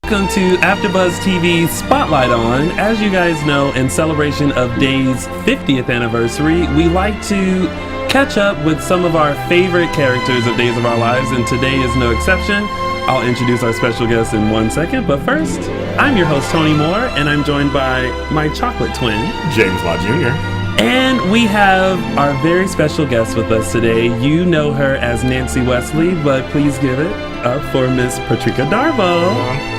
Welcome to AfterBuzz TV's Spotlight On. As you guys know, in celebration of Days' 50th anniversary, we like to catch up with some of our favorite characters of Days of Our Lives, and today is no exception. I'll introduce our special guest in 1 second, but first, I'm your host, Tony Moore, and I'm joined by my chocolate twin, James Lott Jr. And we have our very special guest with us today. You know her as Nancy Wesley, but please give it up for Miss Patrika Darbo.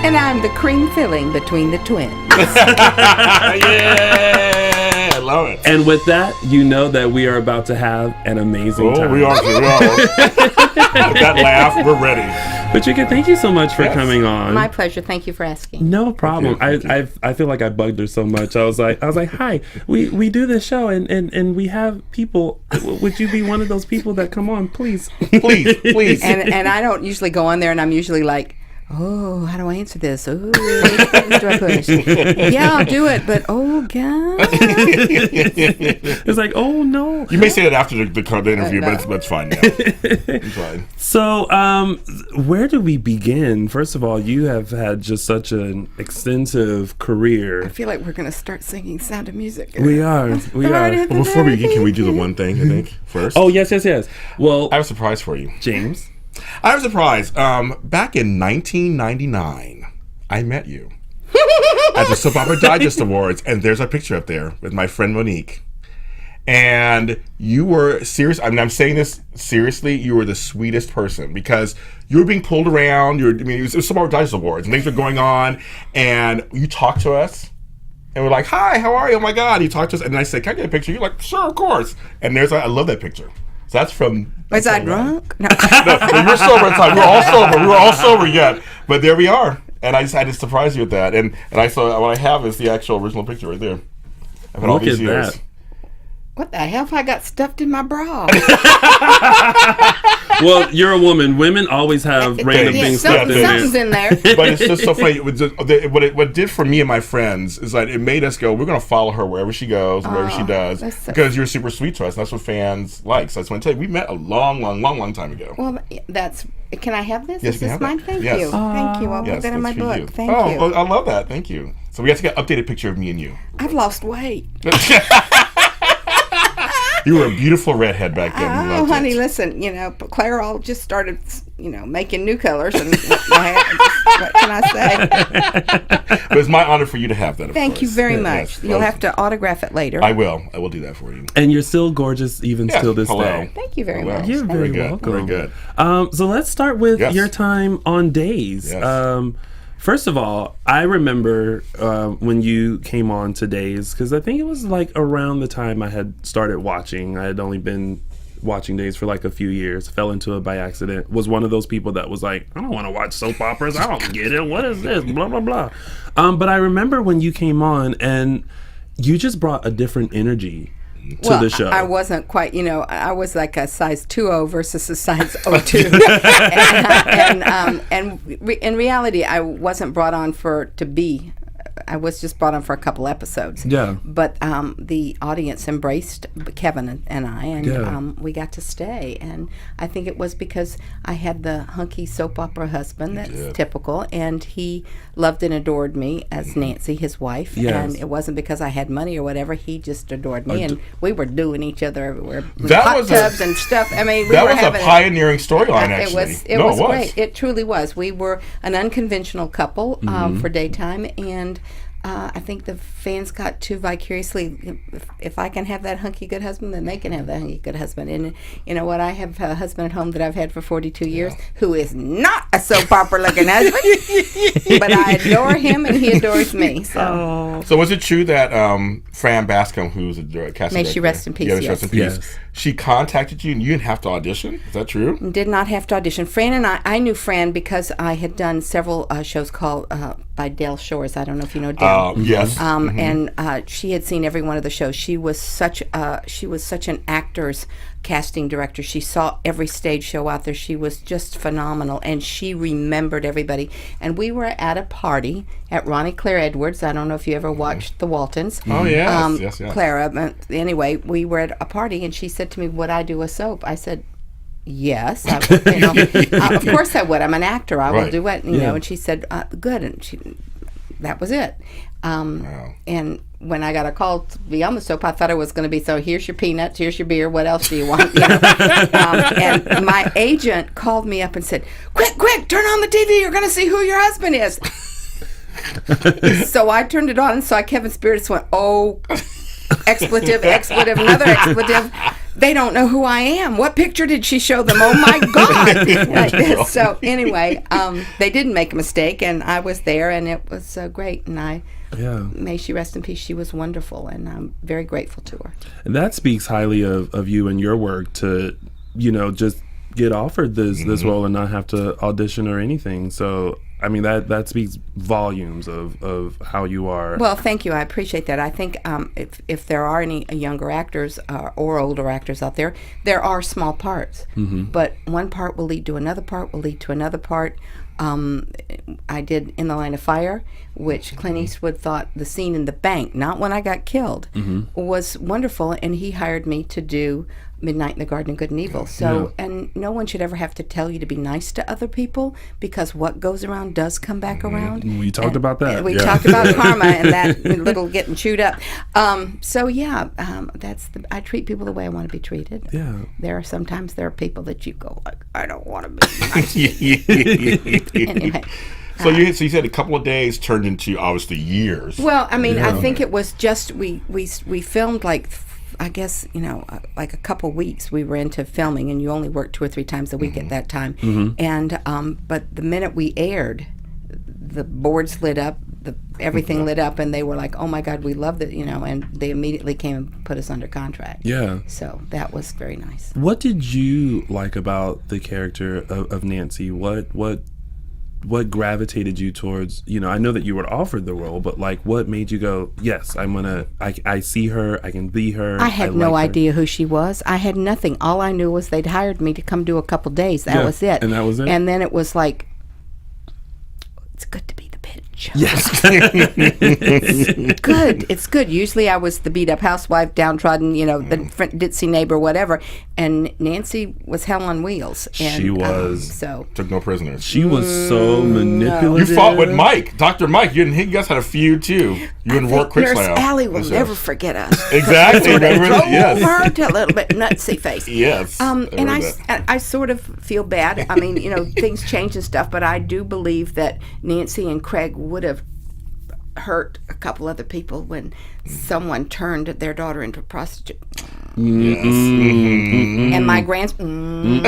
And I'm the cream filling between the twins. Yeah, I love it. And with that, you know that we are about to have an amazing time. We are. With that laugh, we're ready. Patrika, thank you so much for coming on. My pleasure. Thank you for asking. No problem. I feel like I bugged her so much. I was like, hi, we do this show and we have people. Would you be one of those people that come on, please? Please. And I don't usually go on there, and I'm usually like, oh, how do I answer this? Oh, which buttons do I push? Yeah, I'll do it, but oh, God. It's like, oh, no. You may say that after the interview, but it's fine now. It's fine. So, where do we begin? First of all, you have had just such an extensive career. I feel like we're going to start singing Sound of Music. We are. Well, before we begin, can we do the one thing, I think, first? Oh, yes. Well, I have a surprise for you. James. I have a surprise. Back in 1999, I met you at the Soap Opera Digest Awards, and there's a picture up there with my friend Monique. And you were serious. I mean, I'm saying this seriously. You were the sweetest person because you were being pulled around. It was Soap Opera Digest Awards, and things were going on, and you talked to us. And we're like, hi, how are you? Oh my God. You talked to us, and I said, can I get a picture? You're like, sure, of course. And I love that picture. So that's from. Was I drunk? No. No, you were sober at the time. We were all sober. We were all sober yet. But there we are. And I decided to surprise you with that. And I saw what I have is the actual original picture right there. I've had all these years. That. What the hell have I got stuffed in my bra? Well, you're a woman. Women always have random things stuffed in Something's in there. But it's just so funny. What it did for me and my friends is that it made us go, we're going to follow her wherever she goes, wherever she does, because you're super sweet to us. And that's what fans like. So I just want to tell you, we met a long time ago. Well, can I have this? Yes, Is this mine? Thank yes. you. Thank you. I'll put that in my book. You. Thank you. Oh, I love that. Thank you. So we have to get an updated picture of me and you. I've lost weight. You were a beautiful redhead back then. Oh, honey, listen, Claire all just started, making new colors. And what can I say? But it's my honor for you to have that, of Thank course. you very much. Yes. You'll have to autograph it later. I will do that for you. And you're still gorgeous even still this day. Thank you very much. You're very good. welcome. Very good. So let's start with your time on Days. Yes. First of all, I remember when you came on to Days, because I think it was like around the time I had started watching. I had only been watching Days for like a few years, fell into it by accident, was one of those people that was like, I don't want to watch soap operas, I don't get it, what is this, blah, blah, blah. But I remember when you came on and you just brought a different energy to the show. I wasn't quite, I was like a size 2.0 versus a size 02. and in reality, I wasn't brought on to be. I was just brought on for a couple episodes. Yeah. But the audience embraced Kevin and I, and we got to stay. And I think it was because I had the hunky soap opera husband that's typical, and he loved and adored me as Nancy, his wife. Yes. And it wasn't because I had money or whatever. He just adored me, and we were doing each other everywhere. Hot tubs and stuff. I mean, that was a pioneering storyline, actually. It was great. It truly was. We were an unconventional couple for daytime, and I think the fans got too vicariously, if I can have that hunky good husband, then they can have that hunky good husband. And you know what? I have a husband at home that I've had for 42 years who is not a soap opera looking husband, but I adore him and he adores me. So was it true that Fran Bascom, who's a casting director, may she rest in peace. Rest in peace. Yes. She contacted you and you didn't have to audition? Is that true? Did not have to audition. Fran and I knew Fran because I had done several shows called by Dale Shores. I don't know if you know Dale. Yes. And she had seen every one of the shows. She was such an actor's casting director. She saw every stage show out there. She was just phenomenal, and she remembered everybody. And we were at a party at Ronnie Claire Edwards. I don't know if you ever watched The Waltons. Oh, yes. Yes. Clara. Anyway, we were at a party, and she said to me, would I do a soap? I said, yes, of course I would. I'm an actor. I will do it. You know. And she said, good. And that was it. And when I got a call to be on the soap, I thought it was going to be, so here's your peanuts, here's your beer, what else do you want? You know? And my agent called me up and said, quick, turn on the TV. You're going to see who your husband is. So I turned it on and saw Kevin Spirits went, oh, expletive, another expletive. They don't know who I am. What picture did she show them? Oh my God! Like this. So anyway, they didn't make a mistake, and I was there, and it was great. And may she rest in peace. She was wonderful, and I'm very grateful to her. And that speaks highly of you and your work to, just get offered this role and not have to audition or anything. So I mean, that speaks volumes of how you are. Well, thank you. I appreciate that. I think if there are any younger actors or older actors out there, there are small parts. But one part will lead to another part, will lead to another part. I did In the Line of Fire, which Clint Eastwood thought the scene in the bank, not when I got killed, was wonderful, and he hired me to do Midnight in the Garden of Good and Evil. So, and no one should ever have to tell you to be nice to other people, because what goes around does come back around. We talked about that. We talked about karma and that little getting chewed up. So yeah, I treat people the way I want to be treated. Yeah. There are people that you go like, I don't want to be nice. Anyway. So you said a couple of days turned into obviously years. Well, I mean, I think it was just we filmed like, I guess, like a couple weeks we were into filming, and you only worked 2 or 3 times a week at that time. And but the minute we aired, the boards lit up, everything lit up, and they were like, "Oh my God, we love it!" And they immediately came and put us under contract. Yeah. So that was very nice. What did you like about the character of Nancy? What gravitated you towards, I know that you were offered the role, but like what made you go, yes, I see her, I can be her. I had no idea who she was. I had nothing. All I knew was they'd hired me to come do a couple days. That was it. And that was it? And then it was like, it's good to be the bitch. Yes. It's good. Usually I was the beat up housewife, downtrodden, the ditzy neighbor, whatever. And Nancy was hell on wheels. And, she was. So took no prisoners. She was so manipulative. You fought with Mike, Dr. Mike. You guys had a feud too. You and Rourke Critchlow. Nurse Allie will never forget us. Exactly. Drove her to a little bit nutsy face. Yes. And I sort of feel bad. I mean, things change and stuff, but I do believe that Nancy and Craig would have hurt a couple other people when someone turned their daughter into a prostitute. Yes. And my grandson.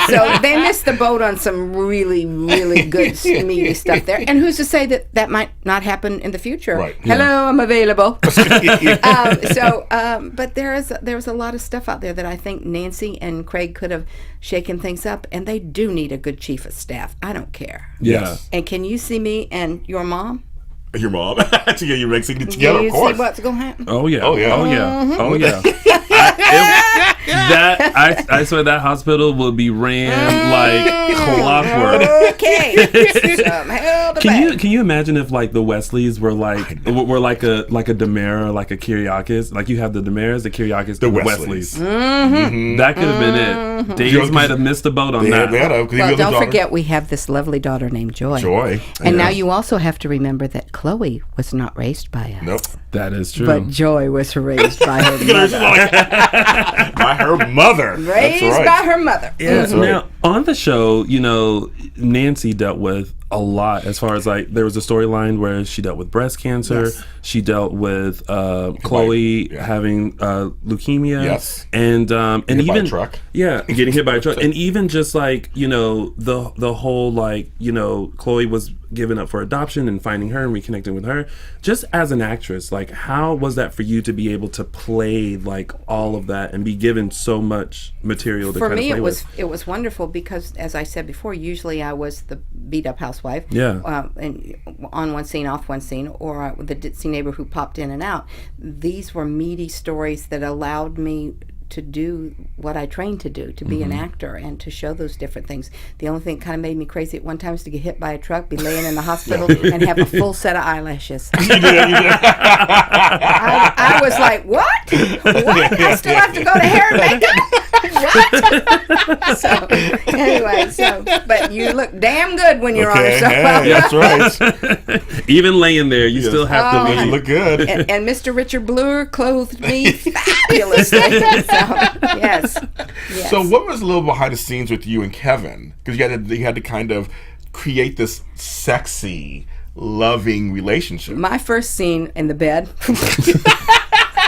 So they missed the boat on some really, really good, meaty stuff there. And who's to say that might not happen in the future? Right. Hello, I'm available. But there's a lot of stuff out there that I think Nancy and Craig could have shaken things up, and they do need a good chief of staff. I don't care. Yeah. And can you see me and your mom? Your mom? To get you mixing it together, of course. See what's going to happen? Oh, yeah. Oh, yeah. Oh, yeah. Mm-hmm. Oh, yeah. I swear that hospital will be ran like clockwork. Okay. Can you imagine if like the Wesleys were like a Demera, like a Kyriakis? Like you have the Demeras, the Kyriakis, the Wesleys. Mm-hmm. That could have been it. Days might have missed the boat on that. Well, don't forget we have this lovely daughter named Joy. And now you also have to remember that Chloe was not raised by us. Nope. That is true. But Joy was raised by her mother. By her mother. Raised by her mother. Yeah. Now, on the show, Nancy dealt with a lot as far as like there was a storyline where she dealt with breast cancer. Yes. She dealt with Chloe having leukemia. Yes. And Hit even by a truck. Yeah, getting hit by a truck. And even just like, the whole like, Chloe was given up for adoption and finding her and reconnecting with her. Just as an actress, like how was that for you to be able to play like all of that and be given so much material to For kind me, of play it was wonderful because, as I said before, usually I was the beat up housewife. Yeah. And on one scene, off one scene, or the ditzy neighbor who popped in and out. These were meaty stories that allowed me to do what I trained to do, to be an actor and to show those different things. The only thing that kind of made me crazy at one time was to get hit by a truck, be laying in the hospital, and have a full set of eyelashes. You did. I was like, what? I still have to go to hair and makeup? What? So, anyway, but you look damn good when you're on the show. Hey, that's right. Even laying there, you still have to You be. look good. And Mr. Richard Bluer clothed me fabulously. Yes. So what was a little behind the scenes with you and Kevin? Because you had to kind of create this sexy, loving relationship. My first scene in the bed.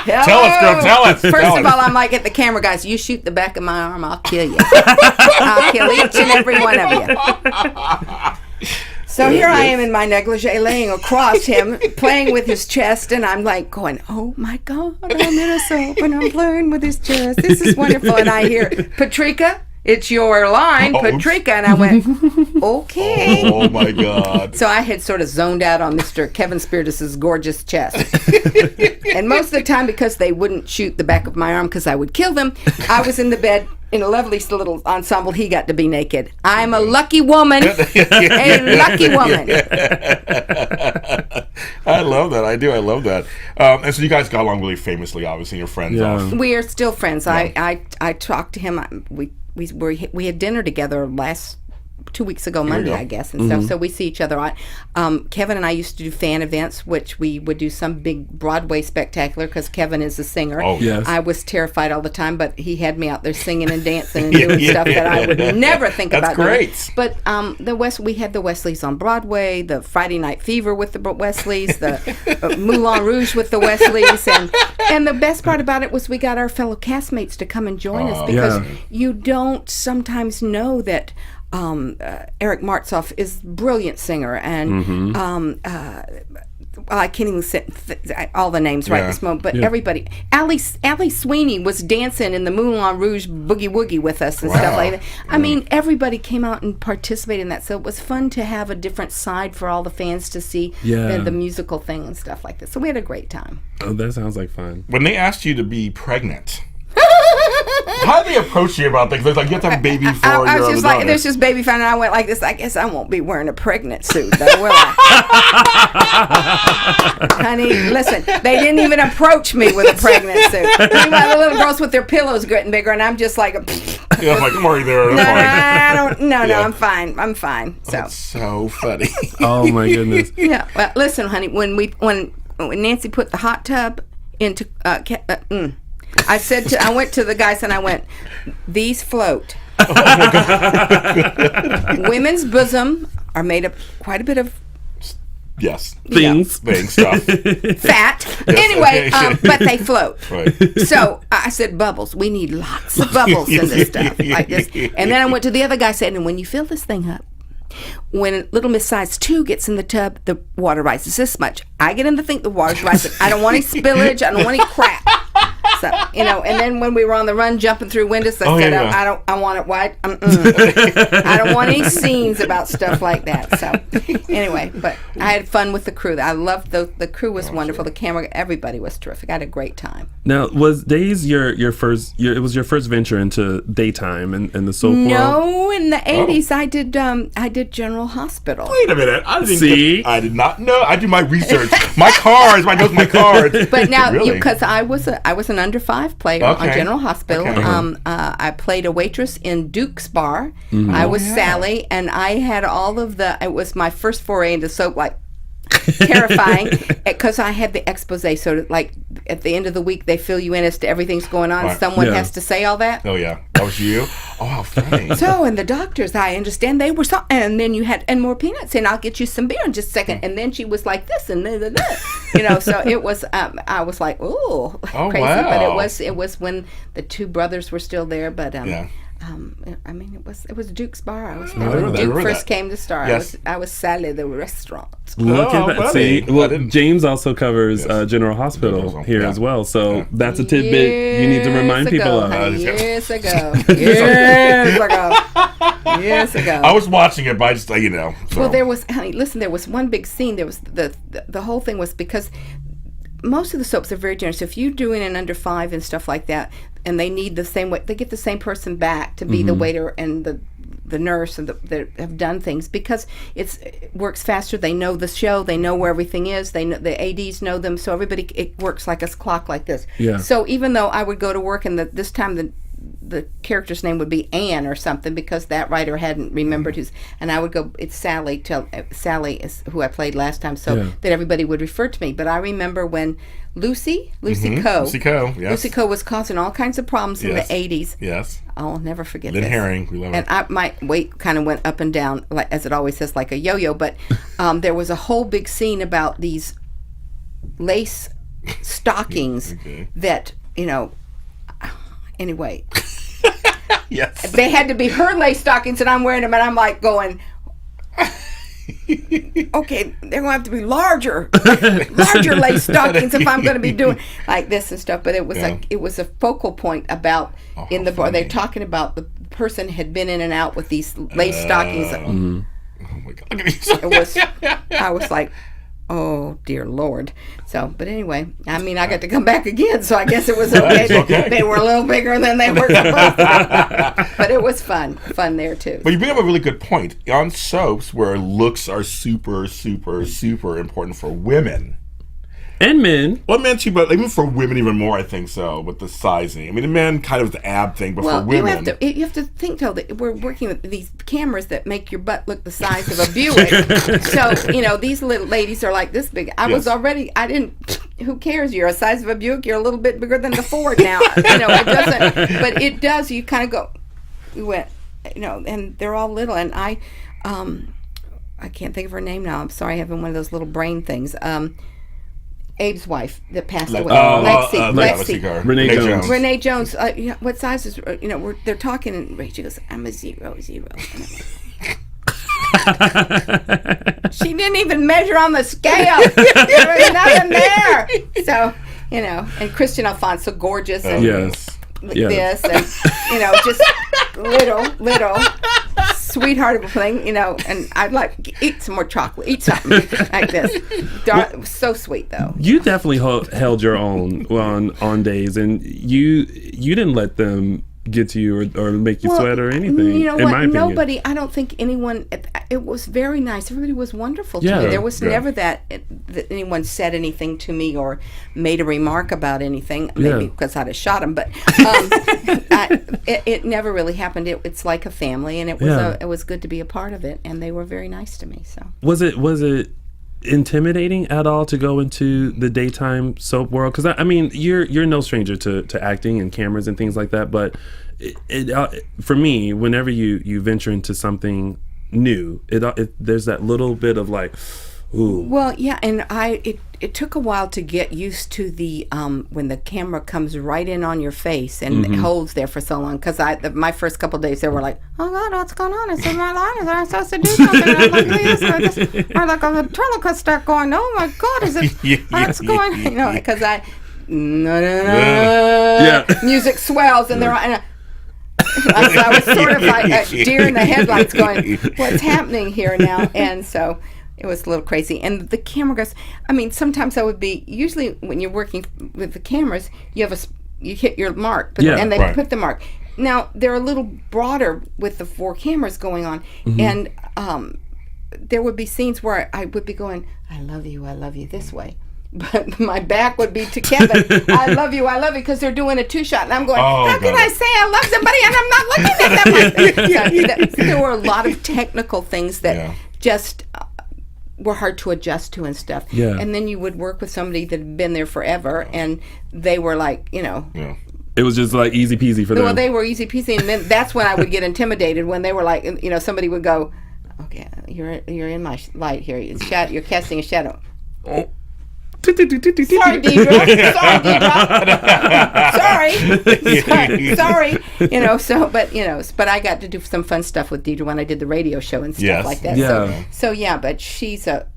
Tell us, girl, tell us. First of all, I'm like at the camera, guys, you shoot the back of my arm, I'll kill you. I'll kill each and every one of you. So here I am in my negligee laying across him, playing with his chest, and I'm like going, oh my God, I'm in a soap and I'm playing with his chest. This is wonderful. And I hear, Patrika, it's your line, Patrika. And I went, okay. Oh my God. So I had sort of zoned out on Mr. Kevin Spiritus's gorgeous chest. And most of the time, because they wouldn't shoot the back of my arm because I would kill them, I was in the bed in a lovely little ensemble. He got to be naked. I'm a lucky woman. A lucky woman. I love that. I do. I love that. And so you guys got along really famously, obviously. You're friends. Yeah. We are still friends. I talked to him. We had dinner together 2 weeks ago, Monday, I guess, and stuff. So we see each other a lot. Kevin and I used to do fan events, which we would do some big Broadway spectacular because Kevin is a singer. Oh, yes. I was terrified all the time, but he had me out there singing and dancing and doing stuff that I would never think about doing. That's great. But we had the Wesleys on Broadway, the Friday Night Fever with the Wesleys, the Moulin Rouge with the Wesleys, and the best part about it was we got our fellow castmates to come and join us because you don't sometimes know that Eric Martzoff is a brilliant singer, and I can't even say all the names right this moment, but everybody. Ali Sweeney was dancing in the Moulin Rouge Boogie Woogie with us and stuff like that. I mean, everybody came out and participated in that, so it was fun to have a different side for all the fans to see the musical thing and stuff like that. So we had a great time. Oh, that sounds like fun. When they asked you to be pregnant, how did they approach you about things? It's like you have to have a baby for I was you're just on the like, there's just baby found, and I went like this. I guess I won't be wearing a pregnant suit, though, will I? Honey, listen, they didn't even approach me with a pregnant suit. Meanwhile, the little girls with their pillows getting bigger, and I'm just like, I'm like, I'm already there. no, I'm fine. I'm fine. So That's so funny. Oh my goodness. yeah. Well, listen, honey, when Nancy put the hot tub into I went to the guys and I went, these float. Women's bosom are made of quite a bit of Yes. Things. Stuff. fat. Anyway, but they float. Right. So I said, bubbles. We need lots of bubbles in this stuff like this. And then I went to the other guy saying, and when you fill this thing up, when Little Miss Size 2 gets in the tub, the water rises this much. I get in the thing, the water's rising. I don't want any spillage. I don't want any crap. So, and then when we were on the run jumping through windows, I said, I want it wide. I don't want any scenes about stuff like that. So, anyway, but I had fun with the crew. I loved the crew was wonderful. The camera, everybody was terrific. I had a great time. Now, was Days your first? It was your first venture into daytime and the soap world? No, in the 80s, I did General Hospital. Wait a minute. I did not know. I do my research. My cards. I know my cards. But now, Really? because I was an under 5 player on General Hospital. Okay. I played a waitress in Duke's Bar. I was Sally, and I had all of it was my first foray into soap, like terrifying, because I had the expose. So, like, at the end of the week, they fill you in as to everything's going on. Right. Someone has to say all that. Oh, yeah. That was you? Oh, how funny. So, and the doctors, I understand they were and then you had, and more peanuts, and I'll get you some beer in just a second. And then she was like this, and then, so it was, I was like, ooh, crazy. Wow. But it was when the two brothers were still there, but, I mean, it was Duke's Bar. I was there when Duke first came to star. Yes. I was Sally the restaurant. Look at that. buddy. See, well, James also covers General Hospital here as well. So that's a tidbit you need to remind people of. Years ago. I was watching it, but I just, So. Well, there was, honey, listen, there was one big scene. There was the whole thing was because most of the soaps are very generous. If you're doing an under 5 and stuff like that, and they need the same way, they get the same person back to be the waiter and the nurse and that have done things, because it works faster. They know the show, they know where everything is, they know, the ADs know them, so everybody, it works like a clock like this. Yeah. So even though I would go to work and this time the character's name would be Anne or something, because that writer hadn't remembered and I would go, it's Sally. Sally is who I played last time, so that everybody would refer to me. But I remember when Lucy Coe, yes. Lucy Coe was causing all kinds of problems in the 80s. Yes. I'll never forget Lynn this. Herring, we love and her. my weight kind of went up and down, like, as it always says, like a yo-yo. But there was a whole big scene about these lace stockings that, anyway. Yes. They had to be her lace stockings, and I'm wearing them, and I'm like going, okay, they're going to have to be larger lace stockings if I'm going to be doing like this and stuff. But it was it was a focal point about in the bar. They're talking about the person had been in and out with these lace stockings. Oh my God! It was. I was like, oh dear Lord. So, but anyway, I mean, I got to come back again, so I guess it was okay. Okay. They were a little bigger than they were supposed to be. But it was fun there too. But you bring up a really good point. On soaps where looks are super, super, super important for women. And men. Well, men too, but even for women even more, I think so, with the sizing. I mean, the men kind of the ab thing, but for women... you have to think, though, that we're working with these cameras that make your butt look the size of a Buick. So, these little ladies are like this big. Who cares? You're a size of a Buick, you're a little bit bigger than the Ford now. It doesn't, but it does, you kind of go, and they're all little, and I can't think of her name now. I'm sorry, having one of those little brain things. Abe's wife that passed away. Lexi. Renee Jones. Renee Jones. What size is? They're talking, and she goes, "I'm a 0." And I'm like, she didn't even measure on the scale. There was nothing there. So and Christian Alfonso, gorgeous, and Yes. this, and just little. Sweetheart thing, and I'd like eat some more chocolate, eat something like this. So sweet though. You definitely held your own on days, and you didn't let them get to you or make you sweat or anything. You know in what? my opinion. Nobody. I don't think anyone. It was very nice. Everybody was wonderful to Yeah. me. There was never that anyone said anything to me or made a remark about anything. Maybe because I'd have shot him, but it never really happened. It's like a family, and it was good to be a part of it. And they were very nice to me. So was it intimidating at all to go into the daytime soap world? Because I mean, you're no stranger to acting and cameras and things like that, but for me, whenever you venture into something new, there's that little bit of like, ooh. Well, yeah, and it took a while to get used to the when the camera comes right in on your face and it holds there for so long. Because my first couple of days, they were like, "Oh God, what's going on? It's in my line. Is I supposed to do something?" And I'm like, "This or this," or like a ventriloquist start going, "Oh my God, is it? What's going?" Because music swells and they're on. I was sort of like a deer in the headlights, going, "What's happening here now?" And so. It was a little crazy. And the camera goes, I mean, sometimes I would be, usually when you're working with the cameras, you hit your mark, and they put the mark. Now, they're a little broader with the 4 cameras going on. And there would be scenes where I would be going, I love you this way. But my back would be to Kevin. I love you, because they're doing a 2-shot. And I'm going, how can I say I love somebody and I'm not looking at them? So there were a lot of technical things that just... were hard to adjust to and stuff. Yeah. And then you would work with somebody that had been there forever, and they were like, It was just like easy peasy for them. Well, they were easy peasy, and then that's when I would get intimidated when they were like, somebody would go, okay, you're in my light here. You're casting a shadow. Oh. Sorry, Deidre. Sorry. But I got to do some fun stuff with Deidre when I did the radio show and stuff like that. Yeah. So but she's a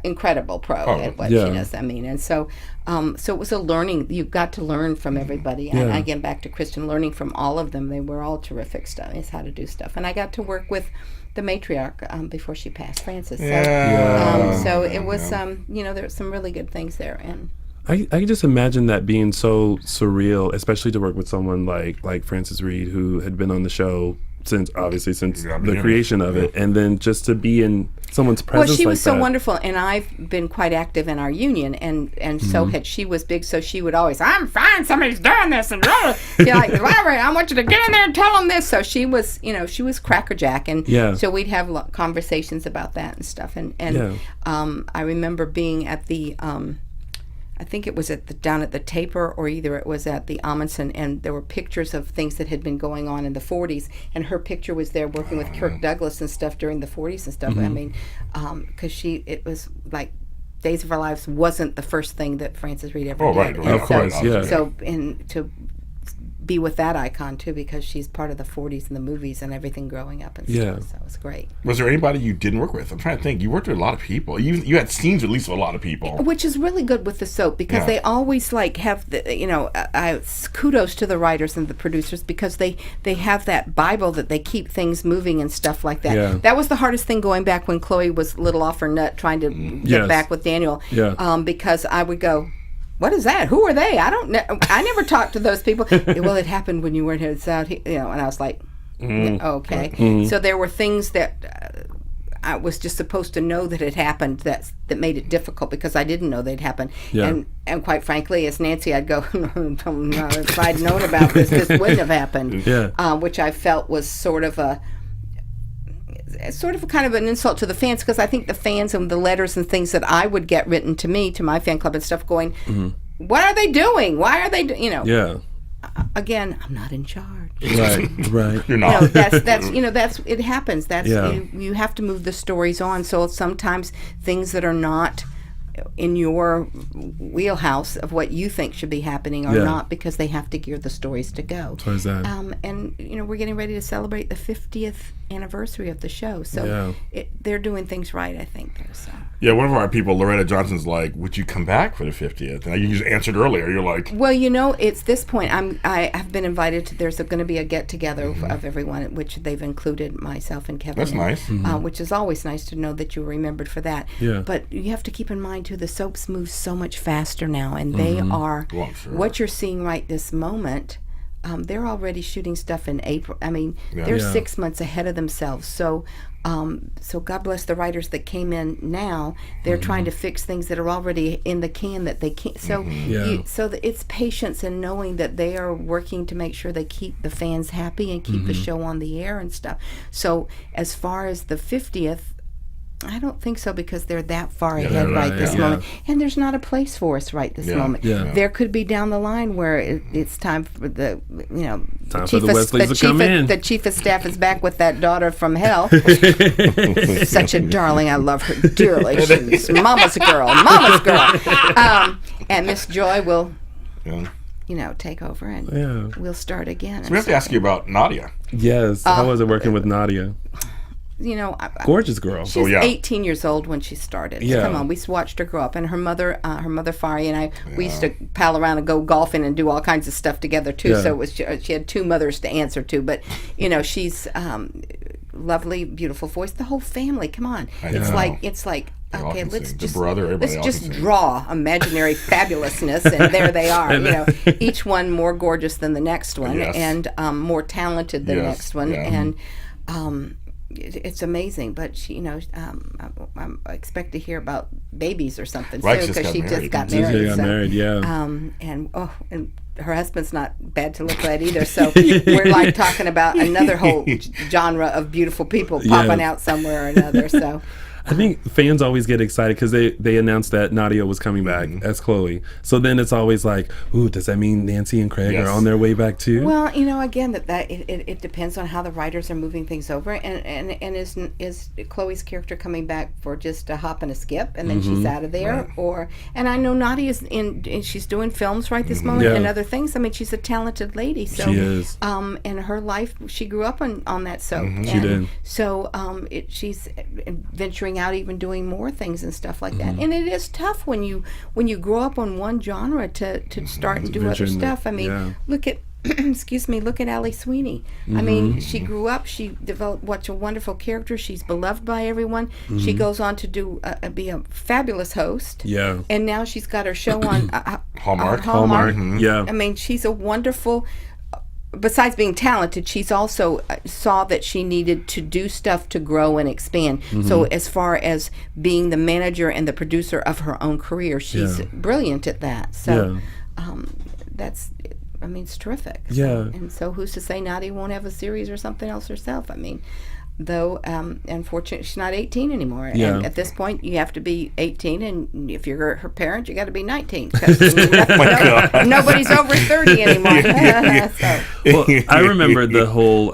incredible pro at what she does. I mean, and so it was a learning. You got to learn from everybody. And again, back to Kristen, learning from all of them. They were all terrific stuff. Is how to do stuff. And I got to work with the matriarch before she passed, Frances. So it was, there were some really good things there. And I can just imagine that being so surreal, especially to work with someone like Frances Reed, who had been on the show since the creation of it, and then just to be in someone's presence. Well, she was like so that. wonderful, and I've been quite active in our union, and so had she. Was big, so she would always, I'm fine, somebody's doing this, and be like, I want you to get in there and tell them this. So she was, she was crackerjack, and so we'd have conversations about that and stuff, and I remember being at the. I think it was down at the Taper, or either it was at the Amundsen, and there were pictures of things that had been going on in the 40s, and her picture was there working with Kirk Douglas and stuff during the 40s and stuff. I mean, because it was like Days of Our Lives wasn't the first thing that Frances Reed ever did. Right. Of course, yeah. So, and to be with that icon too, because she's part of the 40s and the movies and everything growing up and stuff. So it was great. Was there anybody you didn't work with? I'm trying to think. You worked with a lot of people. You had scenes at least with a lot of people, which is really good with the soap, because they always have the kudos to the writers and the producers, because they have that Bible that they keep things moving and stuff like that. Yeah. That was the hardest thing going back when Chloe was a little off her nut trying to get back with Daniel. Because I would go, what is that? Who are they? I don't know. I never talked to those people. Well, it happened when you weren't here. It's out here, and I was like, okay. So there were things that I was just supposed to know that had happened that made it difficult, because I didn't know they'd happen. And quite frankly, as Nancy, I'd go, if I'd known about this wouldn't have happened. Which I felt was sort of a kind of an insult to the fans, because I think the fans and the letters and things that I would get written to me, to my fan club and stuff, going, what are they doing? Why are they again, I'm not in charge. Right. You're not. That's it happens. That's you have to move the stories on. So sometimes things that are not in your wheelhouse of what you think should be happening are not, because they have to gear the stories to go. So is that. And we're getting ready to celebrate the 50th anniversary of the show, so they're doing things right, I think. There, so. Yeah, one of our people, Loretta Johnson's like, would you come back for the 50th? And you just answered earlier. You're like, well, it's this point. I have been invited to. There's going to be a get together of everyone, which they've included myself and Kevin. That's nice. Which is always nice to know that you were remembered for that. Yeah. But you have to keep in mind too, the soaps move so much faster now, and they are what you're seeing right this moment. They're already shooting stuff in April. I mean, they're 6 months ahead of themselves. So, so God bless the writers that came in now. They're trying to fix things that are already in the can that they can't. So, it's patience and knowing that they are working to make sure they keep the fans happy and keep the show on the air and stuff. So, as far as the 50th, I don't think so, because they're that far ahead right this moment, and there's not a place for us right this moment. There could be down the line where it's time for the the chief of staff is back with that daughter from hell. Such a darling, I love her dearly. She's mama's girl, and Miss Joy will. Take over, and we'll start again. So we have to ask you about Nadia. Yes. How was it working with Nadia? Gorgeous girl. She was 18 years old when she started. Yeah. Come on, we watched her grow up, and her mother Fari and I, we used to pal around and go golfing and do all kinds of stuff together too. So it was, she had two mothers to answer to, but she's lovely, beautiful voice. The whole family. Come on, it's like. Okay, let's just draw imaginary fabulousness, and there they are. Each one more gorgeous than the next one, and more talented than the next one, and. It's amazing, but she, I expect to hear about babies or something soon, because she just got married. And her husband's not bad to look at either. So we're like talking about another whole genre of beautiful people popping out somewhere or another. So. I think fans always get excited because they announced that Nadia was coming back as Chloe. So then it's always like, ooh, does that mean Nancy and Craig are on their way back too? Well, again, it depends on how the writers are moving things over. And is Chloe's character coming back for just a hop and a skip, and then she's out of there? Right. And I know Nadia's she's doing films right this moment and other things. I mean, she's a talented lady. So, she is. In her life, she grew up on that soap. She did. So she's venturing out, even doing more things and stuff like that. And it is tough when you grow up on one genre to start and do other stuff. I mean, look at excuse me, look at Allie Sweeney. I mean, she grew up, she developed what a wonderful character. She's beloved by everyone. She goes on to do be a fabulous host. Yeah. And now she's got her show on Hallmark. Hallmark. Yeah. I mean, she's a wonderful, besides being talented, she's also saw that she needed to do stuff to grow and expand. So as far as being the manager and the producer of her own career, she's brilliant at that. So that's, I mean, it's terrific. Yeah. And so who's to say Nadia won't have a series or something else herself? I mean, though, unfortunately, she's not 18 anymore. Yeah. And at this point, you have to be 18, and if you're her parent, you got to be 19. Nobody's over 30 anymore. So. Well, I remember the whole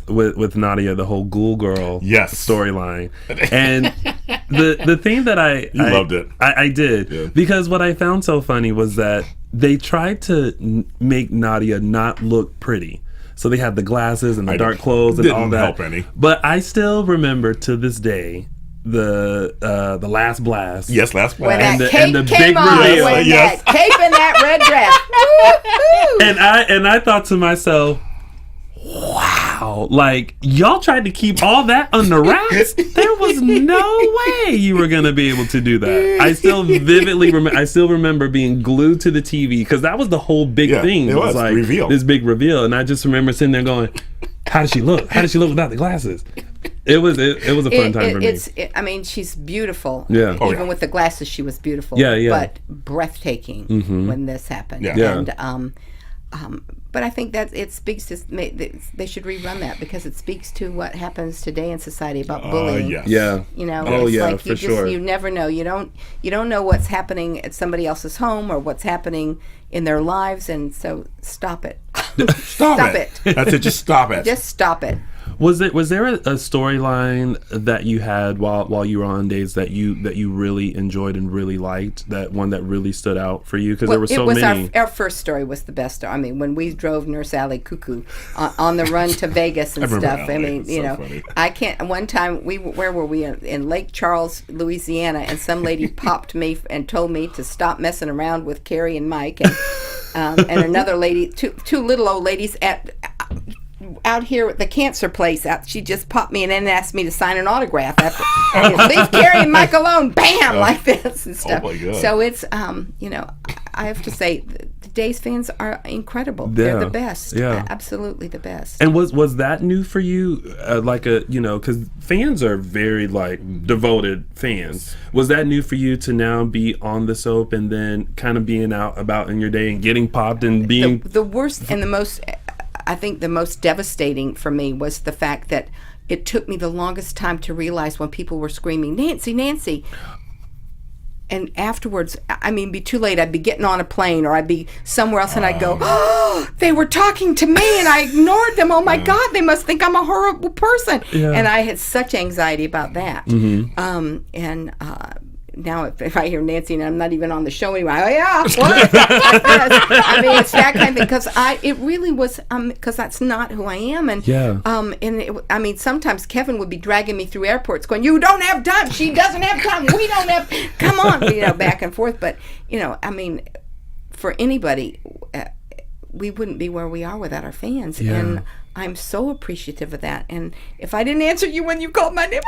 with Nadia, the whole Ghoul Girl storyline, and the thing that I loved it. I did because what I found so funny was that they tried to make Nadia not look pretty. So they had the glasses and the dark clothes and all that. Didn't help any. But I still remember to this day the last blast. Yes, last When blast. that cape came on, reveal. when that cape and that red dress. Woo-hoo. And I thought to myself, wow, like y'all tried to keep all that under wraps. There was no way you were gonna be able to do that. I still vividly remember. I still remember being glued to the TV because that was the whole big thing. It was like reveal. This big reveal, and I just remember sitting there going, "How does she look? How does she look without the glasses?" It was a fun time for me. I mean, she's beautiful. Yeah. Even with the glasses, she was beautiful. Yeah, yeah. But breathtaking when this happened. Yeah. And but I think that it speaks to, they should rerun that because it speaks to what happens today in society about bullying. Yes. Yeah. You know, Oh, it's yeah, like for sure. You never know. You don't know what's happening at somebody else's home or what's happening in their lives, and so stop it. Stop it. That's it. Just stop it. Just stop it. Was there a storyline that you had while you were on Days that you really enjoyed and really liked? That one that really stood out for you because there were so many. Our first story was the best. I mean, when we drove Nurse Allie cuckoo on the run to Vegas and stuff. Allie. I mean, It's you so know, funny. I can't. One time where were we in Lake Charles, Louisiana, and some lady popped me and told me to stop messing around with Carrie and Mike, and another lady, two little old ladies out here at the cancer place. She just popped me and then asked me to sign an autograph after. Leave Carrie and Mike alone, bam, like this and stuff. Oh my God. So it's, you know, I have to say, the Days fans are incredible. They're the best. Yeah. Absolutely the best. And was that new for you? Because fans are very devoted fans. Was that new for you to now be on the soap and then kind of being out about in your day and getting popped and being the worst and the most, I think the most devastating for me was the fact that it took me the longest time to realize when people were screaming, Nancy, Nancy. And afterwards, I mean, be too late. I'd be getting on a plane or I'd be somewhere else and I'd go, oh, they were talking to me and I ignored them. Oh my God, they must think I'm a horrible person. Yeah. And I had such anxiety about that. Now if I hear Nancy and I'm not even on the show anymore, oh yeah, what? I mean, it's that kind of thing because it really was because that's not who I am, and I mean, sometimes Kevin would be dragging me through airports, going, "You don't have time. She doesn't have time. We don't have. Come on," you know, back and forth. But you know, I mean, for anybody, we wouldn't be where we are without our fans, and I'm so appreciative of that. And if I didn't answer you when you called my name,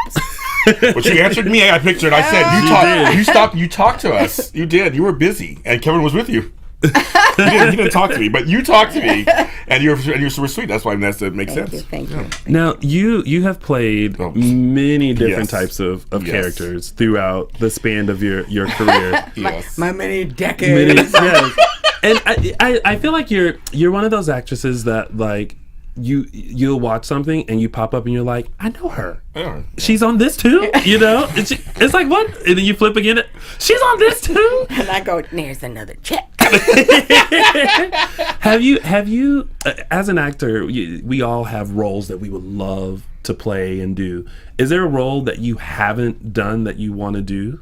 But you answered me. I picked it. I said, you talked to us. You did. You were busy. And Kevin was with you. He didn't talk to me, but you talked to me. And you're super sweet. That's why that makes sense. Thank you. Now you have played many different types of Yes. characters throughout the span of your career. Yes. My many decades. Yes. And I feel like you're one of those actresses that like you'll watch something and you pop up and you're like, I know her. Yeah. She's on this too, you know? It's like, what? And then you flip again, she's on this too? And I go, there's another check. Have you as an actor, we all have roles that we would love to play and do. Is there a role that you haven't done that you want to do?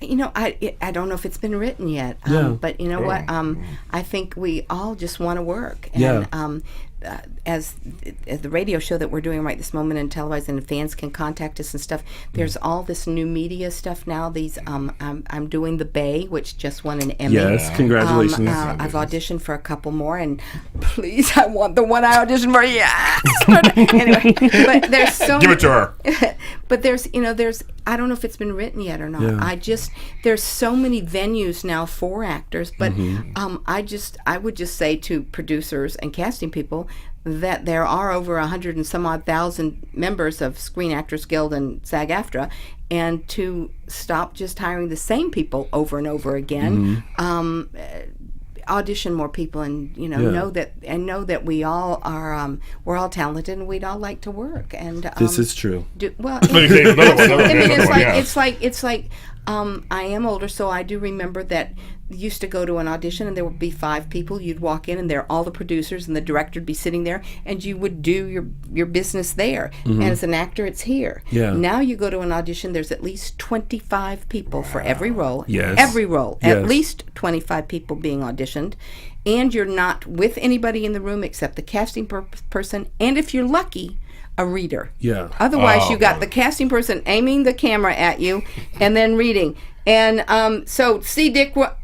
You know, I don't know if it's been written yet, but you know what? I think we all just want to work. And as the radio show that we're doing right this moment in televised, and fans can contact us and stuff. There's all this new media stuff now. These I'm doing The Bay, which just won an Emmy. Yes, congratulations. I've auditioned for a couple more, and please, I want the one I auditioned for. Yes. Anyway, but there's so Give it to her. But there's I don't know if it's been written yet or not. Yeah. There's so many venues now for actors, but I would just say to producers and casting people that there are over 100 and some odd thousand members of Screen Actors Guild and SAG-AFTRA, and to stop just hiring the same people over and over again. Audition more people, and know that we all are we're all talented, and we'd all like to work. And this is true. It's like I am older, so I do remember that used to go to an audition and there would be 5 people. You'd walk in and there all the producers and the director would be sitting there, and you would do your business there. And as an actor, it's here. Now you go to an audition, there's at least 25 people for every role. Every role. At least 25 people being auditioned. And you're not with anybody in the room except the casting person, and if you're lucky, a reader. Otherwise, you got the casting person aiming the camera at you and then reading. And so see Dick run,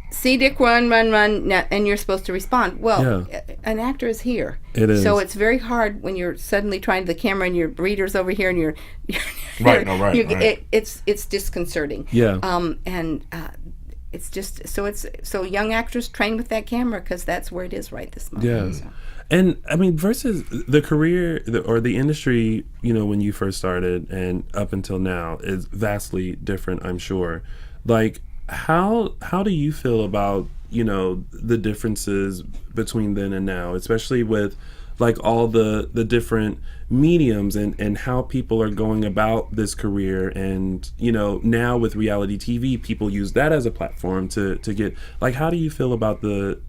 and you're supposed to respond. Well, an actor is here. It is. So it's very hard when you're suddenly trying to the camera and your reader's over here and you're right. It's disconcerting. It's just so young actors train with that camera, because that's where it is right this moment. So. And I mean, versus the career or the industry, when you first started and up until now is vastly different, I'm sure. Like, how do you feel about, the differences between then and now, especially with like all the different mediums and how people are going about this career? And, now with reality TV, people use that as a platform to get, like, how do you feel about the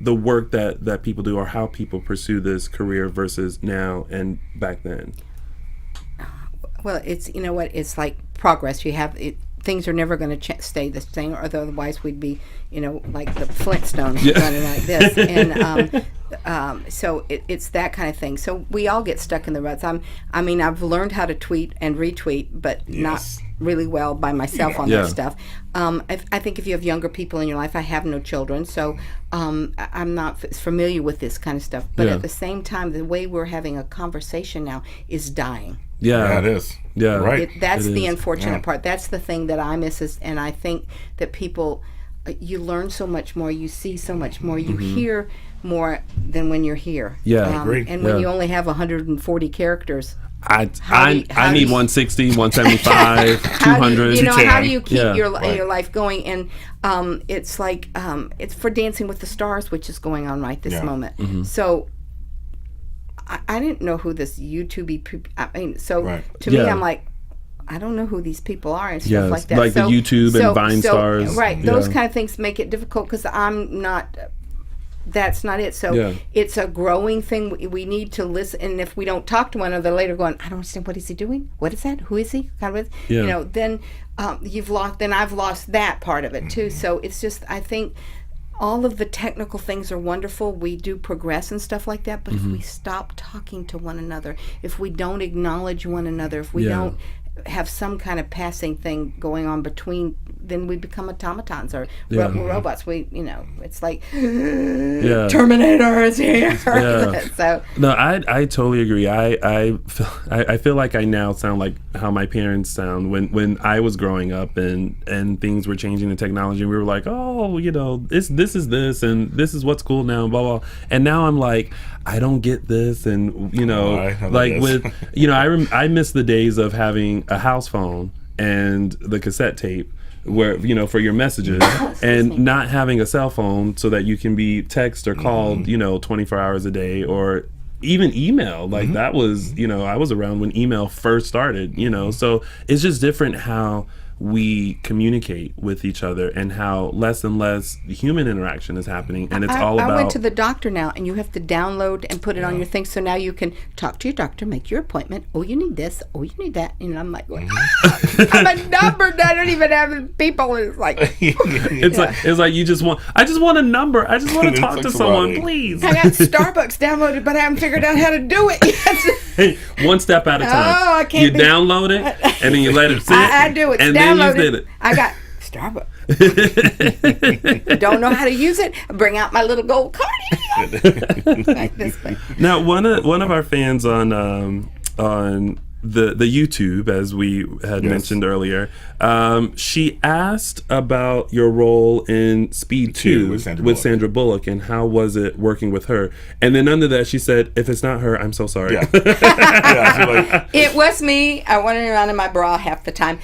work that people do, or how people pursue this career versus now and back then? Well, it's, it's like progress. You have things are never going to stay the same, or otherwise we'd be, like the Flintstones running like this. And so it's that kind of thing. So we all get stuck in the ruts. I've learned how to tweet and retweet, but not really well by myself on that stuff. I think if you have younger people in your life, I have no children, so I'm not familiar with this kind of stuff. But at the same time, the way we're having a conversation now is dying. It is. Right. That's the unfortunate part. That's the thing that I miss, and I think that people, you learn so much more, you see so much more, you hear more than when you're here. I agree. And when you only have 140 characters, I need 160, 175, 200. How do you keep your life going? And it's like it's for Dancing with the Stars, which is going on right this moment. So I didn't know who this YouTube people. To me, I'm like, I don't know who these people are and stuff like that. Like the YouTube and Vine stars. Right. Those kind of things make it difficult, because I'm not. That's not it. So it's a growing thing. We need to listen, and if we don't talk to one another later, going, I don't understand, what is he doing? What is that? Who is he? Then you've lost. Then I've lost that part of it too. So it's just, I think all of the technical things are wonderful. We do progress and stuff like that. But if we stop talking to one another, if we don't acknowledge one another, if we don't have some kind of passing thing going on between, then we become automatons or robots. It's like Terminator is here. So no, I totally agree. I feel like I now sound like how my parents sound when I was growing up and things were changing in technology, and we were like, this is this and this is what's cool now and blah blah. And now I'm like, I don't get this, and I miss the days of having a house phone and the cassette tape where for your messages and not having a cell phone so that you can be text or called 24 hours a day, or even email. Like that was I was around when email first started, so it's just different how we communicate with each other and how less and less human interaction is happening, and it's all about. I went to the doctor now, and you have to download and put it on your thing, so now you can talk to your doctor, make your appointment. Oh, you need this. Oh, you need that. And I'm like, I'm a number. I don't even have people. And it's like, it's like you just want. I just want a number. I just want to talk to someone, please. I got Starbucks downloaded, but I haven't figured out how to do it yet. Hey, one step at a time. Oh, I can't. You download it, and then you let it sit. I do it. And downloaded. then you did it. I got Starbucks. Don't know how to use it. I bring out my little gold card. Like this thing. Now, one of our fans on the YouTube, as we had mentioned earlier, she asked about your role in Speed 2 with Sandra Bullock, and how was it working with her? And then under that, she said, "If it's not her, I'm so sorry." Yeah. It was me. I wanted around in my bra half the time.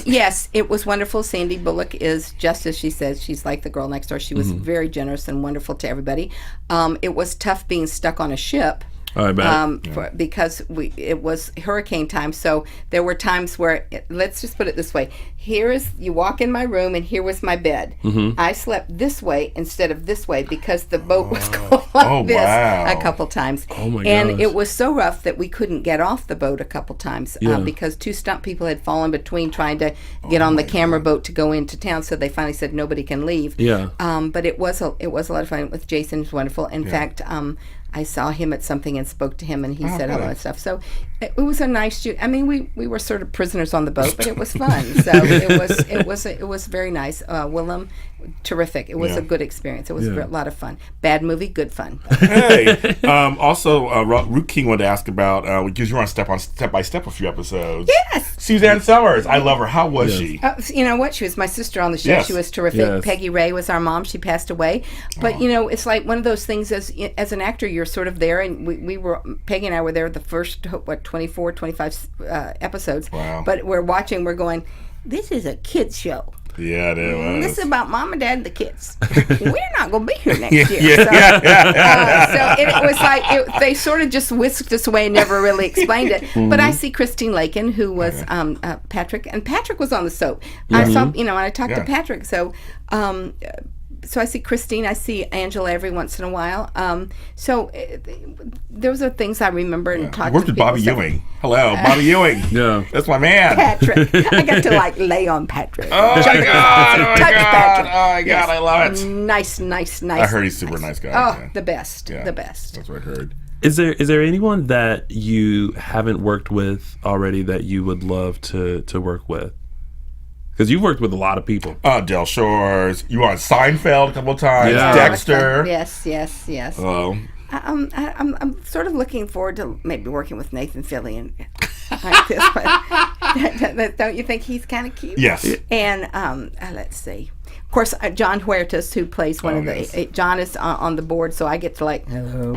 Yes, it was wonderful. Sandy Bullock is just as she says. She's like the girl next door. She was very generous and wonderful to everybody. It was tough being stuck on a ship. I bet. Because it was hurricane time, so there were times where, let's just put it this way, you walk in my room and here was my bed. I slept this way instead of this way because the boat was going like this a couple times. Oh my and gosh. it was so rough that we couldn't get off the boat a couple times because 2 stunt people had fallen between trying to get on the camera boat to go into town, so they finally said nobody can leave. But it was a lot of fun with Jason. It was wonderful. In fact, I saw him at something and spoke to him, and he said hello and stuff. So it was a nice. I mean, we were sort of prisoners on the boat, but it was fun. So it was very nice. Willem, terrific. It was a good experience. It was a lot of fun. Bad movie, good fun. Hey, also, Root King wanted to ask about because you were on Step by Step a few episodes. Yes. Suzanne Summers, I love her. How was she? You know what? She was my sister on the show. Yes. She was terrific. Yes. Peggy Ray was our mom. She passed away. But it's like one of those things. As an actor, you're sort of there, and Peggy and I were there the first 24, 25 episodes. Wow. But we're watching. We're going, this is a kids show. Yeah, it was. This is about mom and dad and the kids. We're not going to be here next year. So it was like they sort of just whisked us away and never really explained it. But I see Christine Lakin, who was Patrick, and Patrick was on the soap. I saw, and I talked to Patrick. So I see Christine, I see Angela every once in a while. Those are things I remember and talked to worked with Bobby Ewing. Hello, Bobby Ewing. Yeah. That's my man. Patrick. I got to lay on Patrick. Oh my God. Oh my Touch God. Patrick. Oh my God. I love it. Nice. I heard he's a super nice guy. Oh, the best. Yeah. The best. That's what I heard. Is there anyone that you haven't worked with already that you would love to work with? Because you've worked with a lot of people. Del Shores. You were on Seinfeld a couple times. Yeah. Dexter. Yes. Hello. I'm sort of looking forward to maybe working with Nathan Fillion like this. But don't you think he's kind of cute? Yes. And let's see. Of course, John Huertas, who plays one of the... John is on the board, so I get to hello.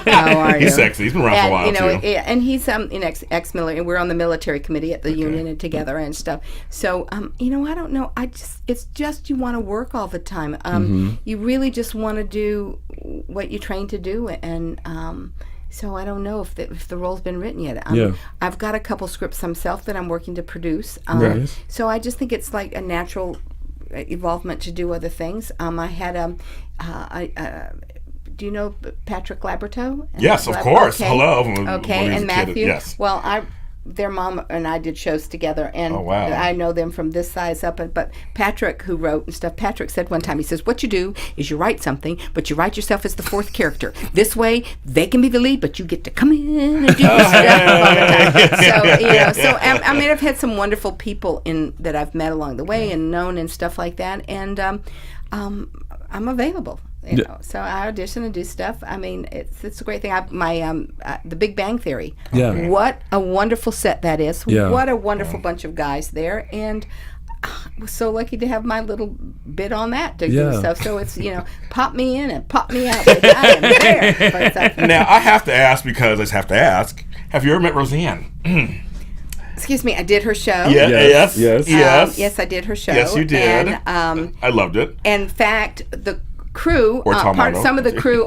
How are you? He's sexy. He's been around for a while, too. And he's in ex-military, and we're on the military committee at the union and together and stuff. So, I don't know. It's just you want to work all the time. You really just want to do what you train to do, and... So I don't know if the role's been written yet. I've got a couple scripts myself that I'm working to produce. Nice. So I just think it's like a natural evolvement to do other things. I had do you know Patrick Laberto? Yes, of course. Okay. Hello. Okay, and Matthew. Yes. Well, their mom and I did shows together, and I know them from this size up. But Patrick, who wrote and stuff, Patrick said one time, he says, what you do is you write something, but you write yourself as the fourth character. This way, they can be the lead, but you get to come in and do this stuff all the time. So, I've had some wonderful people that I've met along the way and known and stuff like that, and I'm available. So I audition and do stuff. I mean, it's a great thing. The Big Bang Theory. Yeah. What a wonderful set that is. Yeah. What a wonderful bunch of guys there, and I was so lucky to have my little bit on that to do stuff. So it's pop me in and pop me out. But I am there. Now I have to ask because I just have to ask. Have you ever met Roseanne? Excuse me, I did her show. Yes. Yes, I did her show. Yes, you did. And, I loved it. In fact, the crew, some of the crew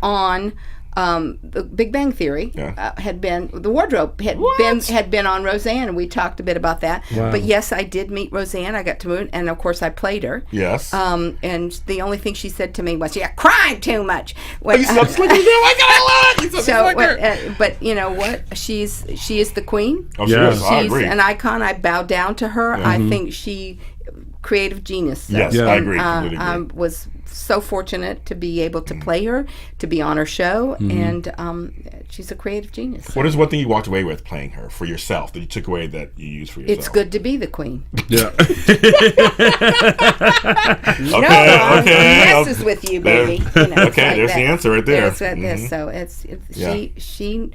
on The Big Bang Theory had been the wardrobe had been on Roseanne, and we talked a bit about that. Wow. But yes, I did meet Roseanne. I got to meet, and of course I played her. Yes. And the only thing she said to me was, "You're crying too much." You so slick. I love it. You so slick. But you know what? She is the queen. Oh, Yeah. I She's agree. an icon. I bow down to her. I think she creative genius. Yes, Yeah. I agree. Completely I agree. was so fortunate to be able to play her, to be on her show, and she's a creative genius. What is one thing you walked away with playing her for yourself that you took away that you used for yourself? It's good to be the queen. Yeah. No one messes with you, baby. You know, it's Okay, like there's that. the answer right there. It's like this. So Yeah. she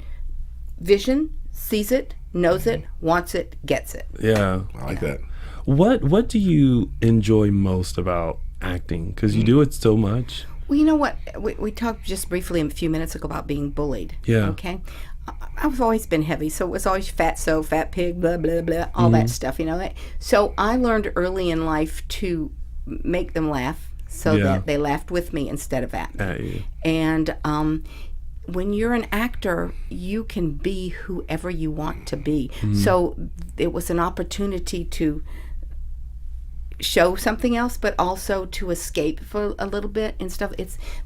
vision, sees it, knows it, wants it, gets it. Yeah. I like that. What do you enjoy most about acting? Because you do it so much. Well, you know what? We talked just briefly a few minutes ago about being bullied. Yeah. Okay. I've always been heavy, so it was always fat pig, blah, blah, blah, all that stuff, you know. So I learned early in life to make them laugh so that they laughed with me instead of at me. At you. And when you're an actor, you can be whoever you want to be. So it was an opportunity to show something else, but also to escape for a little bit and stuff.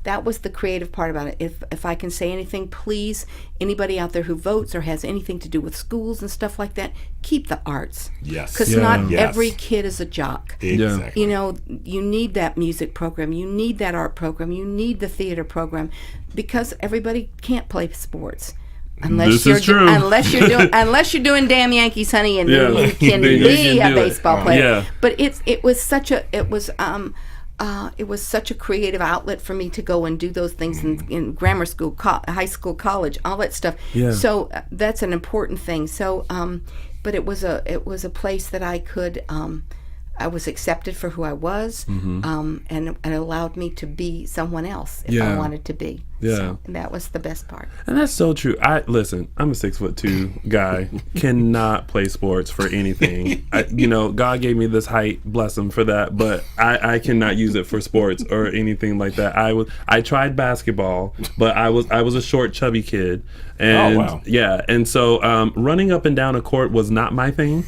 That was the creative part about it. If I can say anything, please, anybody out there who votes or has anything to do with schools and stuff like that, keep the arts. Yes. Because Yeah. not Yes. every kid is a jock. Exactly. You know, you need that music program, you need that art program, you need the theater program, because everybody can't play sports. This is true. Unless you're doing Damn Yankees, honey, and then Yeah. you can Then you be can a do it. baseball player. Yeah. But it was such a creative outlet for me to go and do those things in grammar school, high school, college, all that stuff. Yeah. So that's an important thing. So, but it was a place that I could. I was accepted for who I was, and it allowed me to be someone else if I Yeah. wanted to be. Yeah. So, and that was the best part. And that's so true. Listen, I'm a 6'2" guy, cannot play sports for anything. God gave me this height, bless him for that, but I cannot use it for sports or anything like that. I tried basketball, but I was a short, chubby kid, and wow. yeah, and so running up and down a court was not my thing.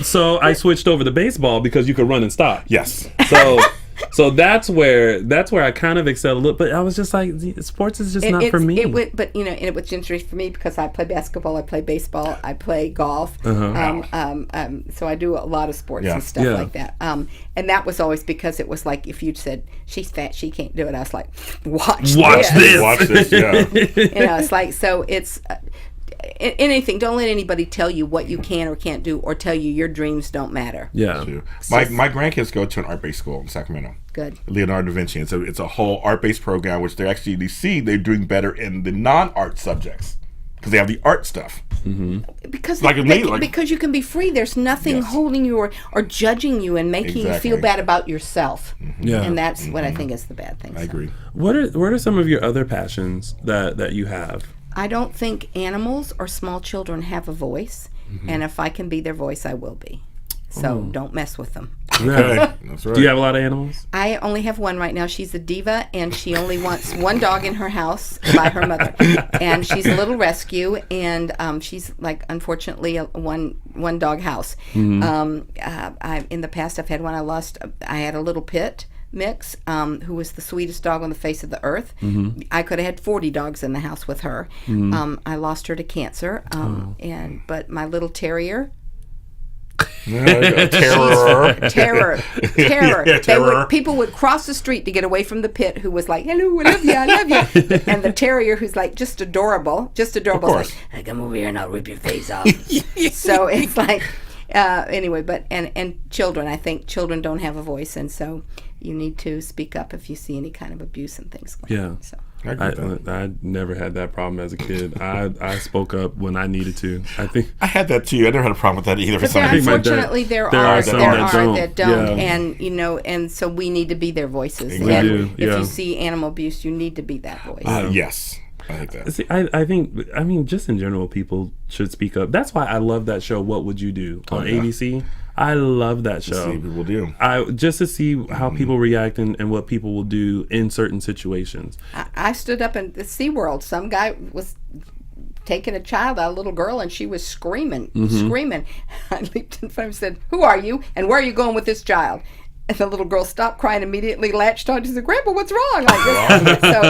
So I switched over to baseball because you could run and stop. Yes. So that's where I kind of excelled a little, but I was just like, sports is just not for me. But it was interesting for me because I play basketball, I play baseball, I play golf. So I do a lot of sports and stuff like that. And that was always because it was like if you'd said she's fat, she can't do it. I was like, watch this. Watch this. Yeah. It's like it's. Anything. Don't let anybody tell you what you can or can't do, or tell you your dreams don't matter. Yeah. My grandkids go to an art-based school in Sacramento. Good. Leonardo da Vinci. It's a whole art-based program, which they're doing better in the non-art subjects because they have the art stuff. Because Because you can be free. There's nothing holding you or judging you and making you feel bad about yourself. Yeah. And that's what I think is the bad thing. I agree. What are some of your other passions that you have? I don't think animals or small children have a voice, and if I can be their voice, I will be. So don't mess with them. Yeah. That's right. Do you have a lot of animals? I only have one right now. She's a diva, and she only wants one dog in her house by her mother. And she's a little rescue, and she's like, unfortunately, a one dog house. In the past, I've had one. I had a little pit mix, who was the sweetest dog on the face of the earth. I could have had 40 dogs in the house with her. I lost her to cancer, but my little terrier. Terror. Terror. People would cross the street to get away from the pit, who was like, "Hello, I love you." And the terrier, who's like just adorable, is like, "Hey, come over here and I'll rip your face off." So it's like, anyway. But and children, I think children don't have a voice, and so you need to speak up if you see any kind of abuse and things going on. So. I never had that problem as a kid. I spoke up when I needed to. I think I had that too. I never had a problem with that either. But unfortunately, there are some that don't, yeah. and so we need to be their voices. Exactly. And if you see animal abuse, you need to be that voice. Yes, I like that. See, I think just in general, people should speak up. That's why I love that show. What Would You Do on ABC? I love that See show. what people do. Just to see how people react and what people will do in certain situations. I stood up in the SeaWorld. Some guy was taking a child out, a little girl, and she was screaming. I leaped in front of him and said, "Who are you? And where are you going with this child?" And the little girl stopped crying, immediately latched on. She said, "Grandpa, what's wrong?" Like this. So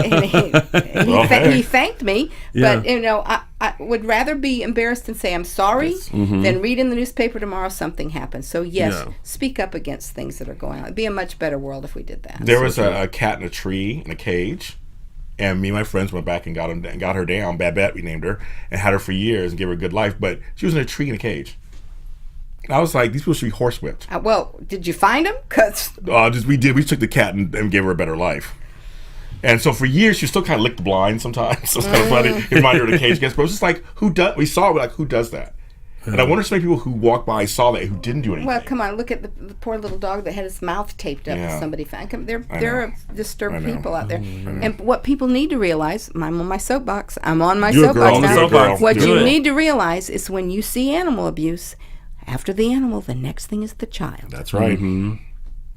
and he thanked me. Yeah. But, I would rather be embarrassed and say I'm sorry than read in the newspaper tomorrow something happened. So, yes, speak up against things that are going on. It'd be a much better world if we did that. There was a cat in a tree in a cage. And me and my friends went back and got her down. Babette, we named her, and had her for years and gave her a good life. But she was in a tree in a cage. And I was like, these people should be horsewhipped. Well, did you find him? We did. We took the cat and gave her a better life. And so for years, she still kind of licked the blinds sometimes. So it's kind of funny. It reminded her of the cage guest. But it was just like, we saw it, like, who does that? And I wonder if so many people who walked by saw that who didn't do anything. Well, come on, look at the poor little dog that had his mouth taped up that somebody found. There are disturbed people out there. And what people need to realize, I'm on my soapbox. I'm on my soapbox now. What you need to realize is when you see animal abuse, after the animal, the next thing is the child. That's right.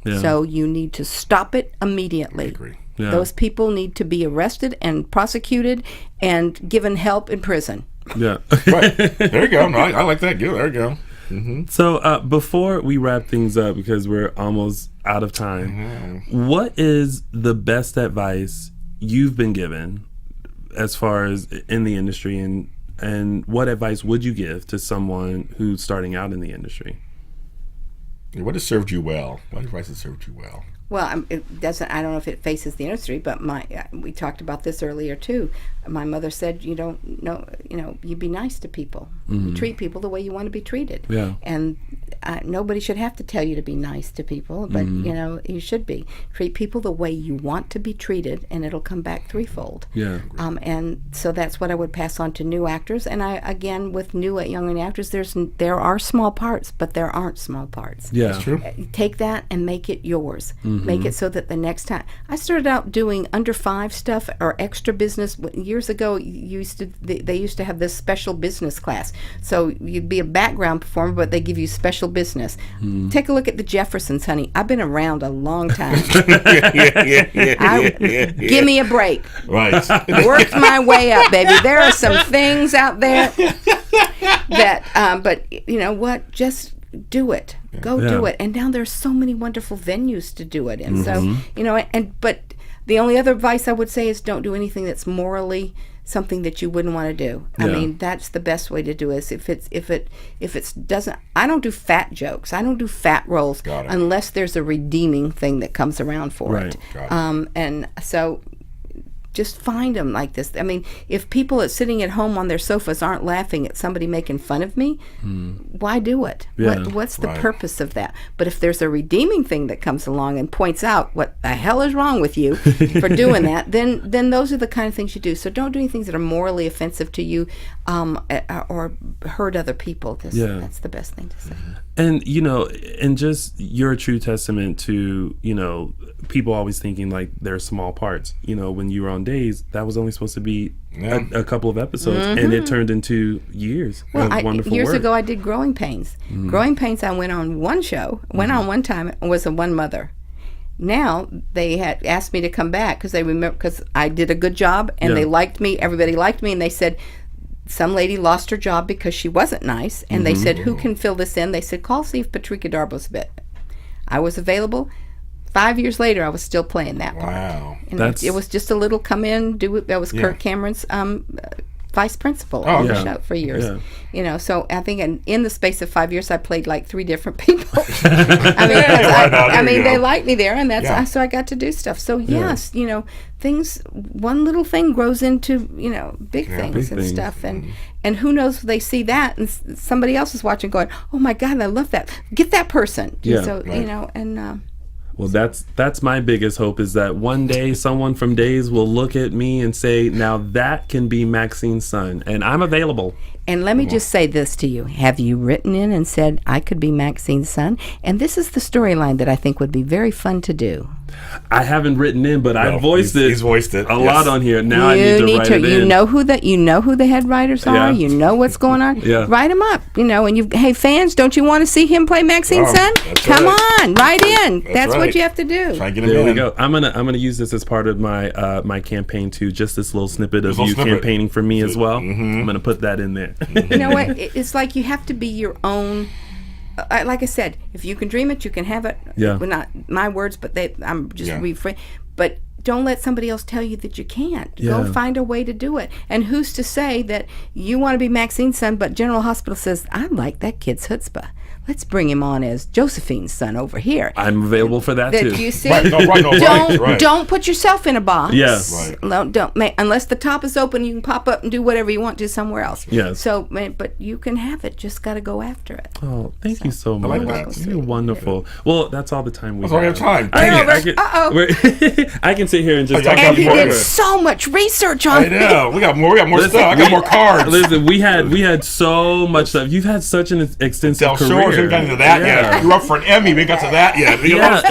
Yeah. So you need to stop it immediately. I agree. Yeah. Those people need to be arrested and prosecuted and given help in prison. Yeah. Right. There you go. No, I like that. Good. There you go. Mm-hmm. So before we wrap things up, because we're almost out of time, what is the best advice you've been given as far as in the industry, and what advice would you give to someone who's starting out in the industry? What has served you well? What advice has served you well? Well, it doesn't. I don't know if it faces the industry, but we talked about this earlier too. My mother said, "You don't know. You be nice to people. You treat people the way you want to be treated." Yeah. And nobody should have to tell you to be nice to people, but you should be. Treat people the way you want to be treated, and it'll come back threefold. Yeah. And so that's what I would pass on to new actors. And again, with new young actors, there are small parts, but there aren't small parts. Yeah. That's true. Take that and make it yours. Make it so that the next time. I started out doing under 5 stuff or extra business years ago. They used to have this special business class. So you'd be a background performer, but they give you special business. Take a look at the Jeffersons, honey. I've been around a long time. Give me a break. Right. Worked my way up, baby. There are some things out there that, but you know what? Just do it. Go do it. And now there's so many wonderful venues to do it in. So, but the only other advice I would say is don't do anything that's morally something that you wouldn't want to do. I mean, that's the best way to do it. If it's doesn't, I don't do fat jokes. I don't do fat roles unless there's a redeeming thing that comes around for it. And so just find them like this. I mean, if people sitting at home on their sofas aren't laughing at somebody making fun of me, why do it? What's the purpose of that? But if there's a redeeming thing that comes along and points out what the hell is wrong with you for doing that, then those are the kind of things you do. So don't do any things that are morally offensive to you or hurt other people. That's the best thing to say. And, and just you're a true testament to, people always thinking like they're small parts. When you were on Days, that was only supposed to be a couple of episodes, and it turned into years of wonderful years work. Ago, I did Growing Pains. Growing Pains, I went on one show, went on one time, and was a one mother. Now they had asked me to come back because I did a good job, and they liked me. Everybody liked me, and they said, some lady lost her job because she wasn't nice, and they said, who can fill this in? They said, call, see if Patrika Darbo's fit. I was available. 5 years later, I was still playing that part. Wow. And it was just a little come in, do it. That was Kirk Cameron's vice principal on the show for years. So I think in the space of 5 years, I played like 3 different people. I mean, they liked me there, and so I got to do stuff. So yes, things, one little thing grows into big things and stuff, and who knows, they see that and somebody else is watching, going, oh my God, I love that. Get that person. So Well, that's my biggest hope, is that one day someone from Days will look at me and say, now that can be Maxine's son, and I'm available. And let me just say this to you. Have you written in and said, I could be Maxine's son? And this is the storyline that I think would be very fun to do. I haven't written in, but I voiced it. He's voiced it a lot on here. Now You I need to write it in. You know who the head writers are. Yeah. You know what's going on. Yeah. Write them up. And hey, fans, don't you want to see him play Maxine's son? Come on, write in. That's what you have to do. Try and get him There in. we go. I'm gonna use this as part of my my campaign too. Just this little snippet of you campaigning for me as well. I'm gonna put that in there. You know what? It's like you have to be your own. Like I said, if you can dream it, you can have it. Yeah. Well, not my words, but I'm just rephrasing. But don't let somebody else tell you that you can't. Yeah. Go find a way to do it. And who's to say that you want to be Maxine's son, but General Hospital says, I like that kid's chutzpah. Let's bring him on as Josephine's son over here. I'm available for that too. You see? Don't put yourself in a box. Yes. Right. Don't unless the top is open, you can pop up and do whatever you want to somewhere else. Yes. So, but you can have it. Just got to go after it. Oh, thank you so much. like that. You're wonderful. Well, that's all the time we That's all we have time. I can sit here and just Oh, talk yeah, And he more did of it. so much research on I know. We got more Listen, stuff. I got more cards. Listen, we had so much stuff. You've had such an extensive Del career. Shores, we haven't gotten to that yet. You're up for an Emmy. We ain't got to that yet. We got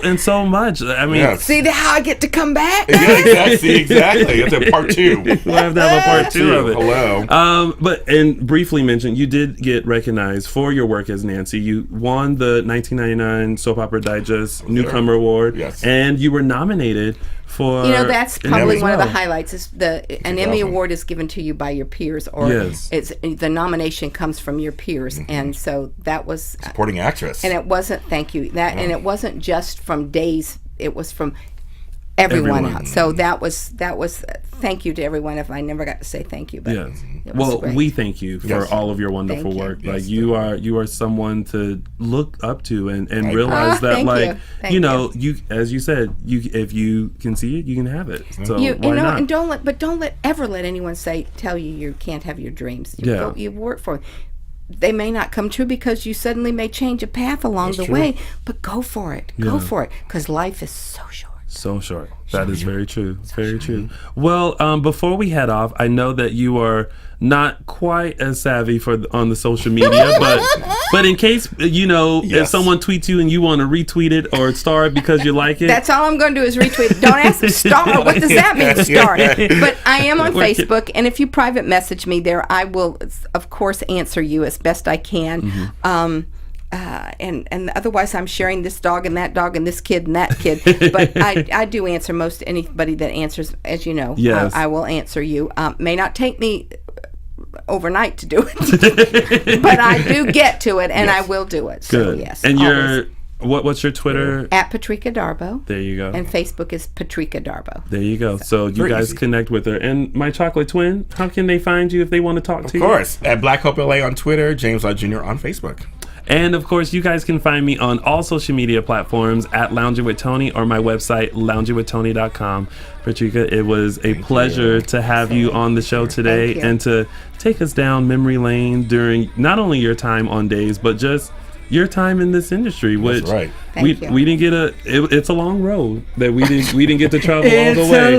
It's so much. I mean, Yes. See how I get to come back? Yeah, exactly. That's a part two. we'll have to have a part two of it. Hello. And briefly mentioned, you did get recognized for your work as Nancy. You won the 1999 Soap Opera Digest Newcomer Award. Yes. And you were nominated for... That's an probably Emmy one as of the well. highlights. Is an Emmy award is given to you by your peers, or Yes. it's the nomination comes from your peers, and so that was Supporting actress. and it wasn't and it wasn't just from Days. It was from everyone else. So that was thank you to everyone. If I never got to say thank you, but Yes. it was Well, great. we thank you for Yes. all of your wonderful Thank you. work. Yes, Like you are someone to look up to and Right. realize that thank like you. Thank you as you said, if you can see it, you can have it. So you why know, not? and don't let anyone tell you can't have your dreams. You work for it. They may not come true because you suddenly may change a path along the way, but go for it. Go for it, because life is so short. So short. That is very true. Very true. Well, before we head off, I know that you are not quite as savvy on the social media, but in case if someone tweets you and you want to retweet it or star it because you like it, That's all I'm going to do is retweet it. Don't ask me star. What does that mean, star? But I am on Facebook, and if you private message me there, I will, of course, answer you as best I can. And otherwise, I'm sharing this dog and this kid and that kid. But I do answer most anybody that answers, as you know. Yes. I will answer you. May not take me overnight to do it, but I do get to it, and I will do it. So, good. yes. And always. what's your Twitter? At Patrika Darbo. There you go. And Facebook is Patrika Darbo. There you go. So you guys easy. connect with her. And my chocolate twin, how can they find you if they want to talk to you? Of course. At Black Hope LA on Twitter, James Lott Jr. on Facebook. And of course, you guys can find me on all social media platforms at Lounging with Tony or my website, loungingwithtony.com. Patrika, it was a pleasure to have you on the show today and to take us down memory lane during not only your time on Days, but just your time in this industry, which That's right. we didn't get it's a long road that we didn't get to travel all the way.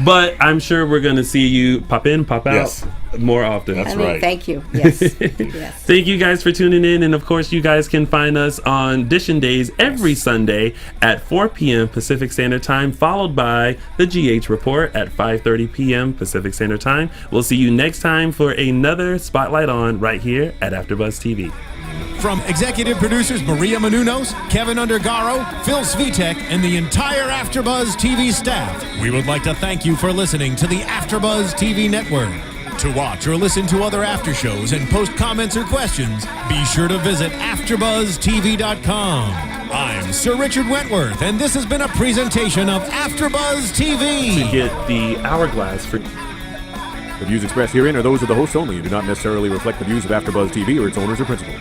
But I'm sure we're gonna see you pop in, pop out Yes. more often. That's right. Thank you. Yes. Yes. Thank you guys for tuning in, and of course you guys can find us on Dishin Days every Sunday at 4 p.m. Pacific Standard Time, followed by the GH Report at 5:30 p.m. Pacific Standard Time. We'll see you next time for another Spotlight on right here at AfterBuzz TV. From executive producers Maria Menounos, Kevin Undergaro, Phil Svitek, and the entire AfterBuzz TV staff, we would like to thank you for listening to the AfterBuzz TV network. To watch or listen to other after shows and post comments or questions, be sure to visit AfterBuzzTV.com. I'm Sir Richard Wentworth, and this has been a presentation of AfterBuzz TV. Get the hourglass for. The views expressed herein are those of the hosts only and do not necessarily reflect the views of AfterBuzz TV or its owners or principals.